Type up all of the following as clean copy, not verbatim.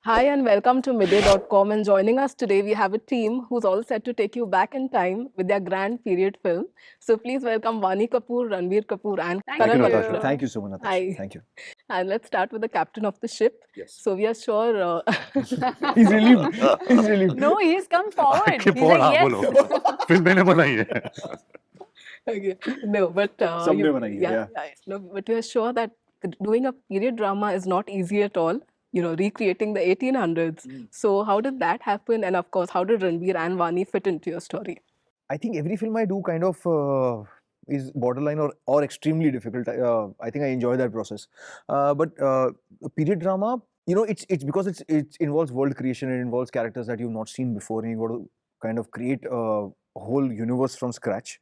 Hi and welcome to midday.com, and joining us today we have a team who's all set to take you back in time with their grand period film. So please welcome Vaani Kapoor, Ranbir Kapoor and Thank Karan you. Malhotra. Thank you so much, Natasha. Hi. Thank you. And let's start with the captain of the ship. Yes. So we are sure... He's relieved. He's relieved. No, he's come forward. Keep He's on, like, हाँ, yes. बोलो. Film मैंने बनाई है. Okay. No, but Someday you, banayenge, yeah. No, but you're sure that doing a period drama is not easy at all. You know, recreating the 1800s. So how did that happen? And of course, how did Ranbir and Vaani fit into your story? I think every film I do kind of is borderline or extremely difficult. I think I enjoy that process. But period drama, you know, it's because it involves world creation. It involves characters that you've not seen before, and you got to kind of create a whole universe from scratch.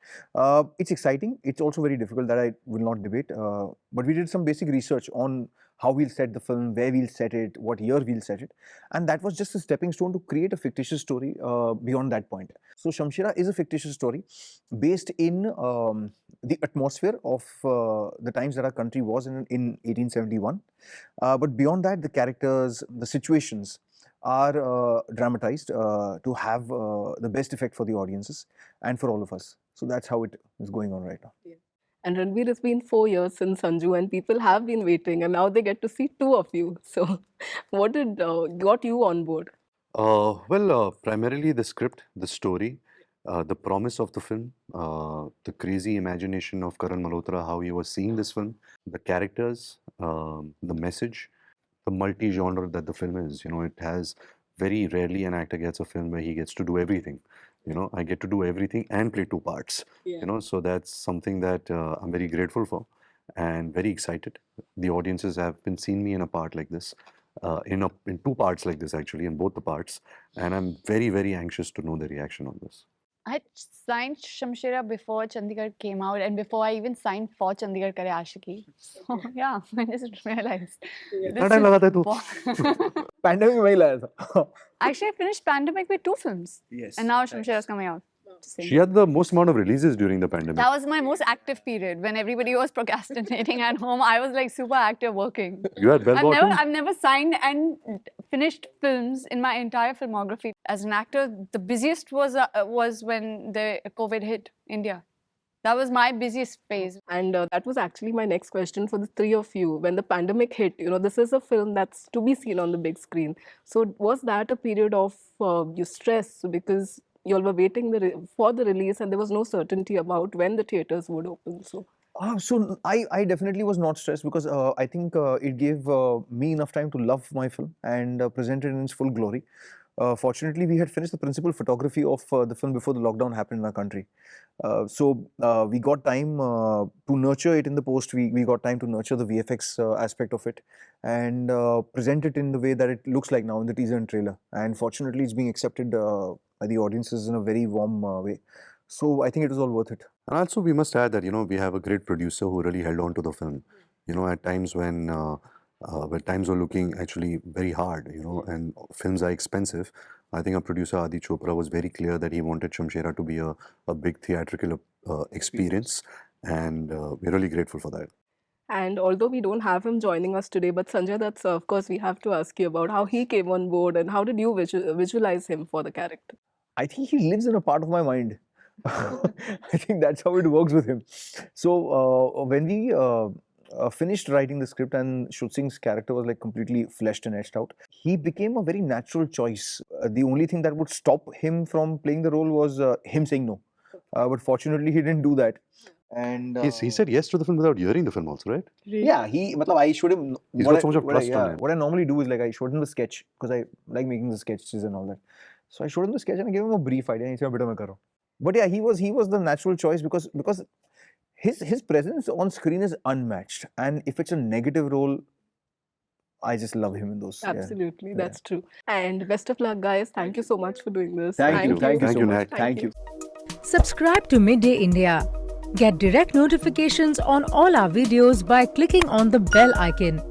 It's exciting. It's also very difficult, that I will not debate. But we did some basic research on how we'll set the film, where we'll set it, what year we'll set it, and that was just a stepping stone to create a fictitious story beyond that point. So Shamshera is a fictitious story based in the atmosphere of the times that our country was in 1871. But beyond that, the characters, the situations are dramatized to have the best effect for the audiences and for all of us. So that's how it is going on right now. Yeah. And Ranbir, it's been 4 years since Sanju, and people have been waiting, and now they get to see two of you. So, what did got you on board? Primarily the script, the story, the promise of the film, the crazy imagination of Karan Malhotra, how he was seeing this film, the characters, the message, the multi-genre that the film is. You know, it has very rarely an actor gets a film where he gets to do everything. You know, I get to do everything and play two parts. Yeah. You know, so that's something that I'm very grateful for and very excited. The audiences have been seeing me in a part like this, in two parts like this actually, in both the parts, and I'm very, very anxious to know the reaction on this. I had signed Shamshera before Chandigarh came out, and before I even signed for Chandigarh Kare Aashiki. So yeah, I just realized. कितना time लगा था तू? Pandemic में ही लाया था. Actually, I finished Pandemic with 2 films. Yes. And now Shamshera is coming out. She had the most amount of releases during the pandemic. That was my most active period. When everybody was procrastinating at home, I was like super active working. You had bell bottom. I've never signed and finished films in my entire filmography. As an actor, the busiest was when the COVID hit India. That was my busiest phase. And that was actually my next question for the three of you. When the pandemic hit, you know, this is a film that's to be seen on the big screen. So was that a period of your stress, because you all were waiting for the release and there was no certainty about when the theaters would open? So I definitely was not stressed, because I think it gave me enough time to love my film and present it in its full glory. Fortunately, we had finished the principal photography of the film before the lockdown happened in our country. So we got time to nurture it in the post. We got time to nurture the VFX aspect of it and present it in the way that it looks like now in the teaser and trailer. And fortunately, it's being accepted by the audiences in a very warm way. So I think it was all worth it. And also, we must add that, you know, we have a great producer who really held on to the film. You know, at times when times were looking actually very hard, you know, and films are expensive, I think our producer Adi Chopra was very clear that he wanted Shamshera to be a big theatrical experience, and we're really grateful for that. and although we don't have him joining us today, but Sanjay, that's of course we have to ask you about how he came on board and how did you visualize him for the character? I think he lives in a part of my mind. I think that's how it works with him. So when we finished writing the script and Shruti Singh's character was like completely fleshed and etched out, he became a very natural choice. The only thing that would stop him from playing the role was him saying no. But fortunately, he didn't do that. And He said yes to the film without hearing the film also, right? yeah, I showed him. He's got so much of trust on him. What I normally do is like I showed him the sketch, because I like making the sketches and all that. So I showed him the sketch and I gave him a brief idea. And he said, "Beta, main kar raha hu." But yeah, he was the natural choice, because his presence on screen is unmatched, and if it's a negative role, I just love him in those. Absolutely, that's true. And best of luck, guys. Thank you so much for doing this. Thank you Thank so you, much. Nat. Thank you. Subscribe to Midday India. Get direct notifications on all our videos by clicking on the bell icon.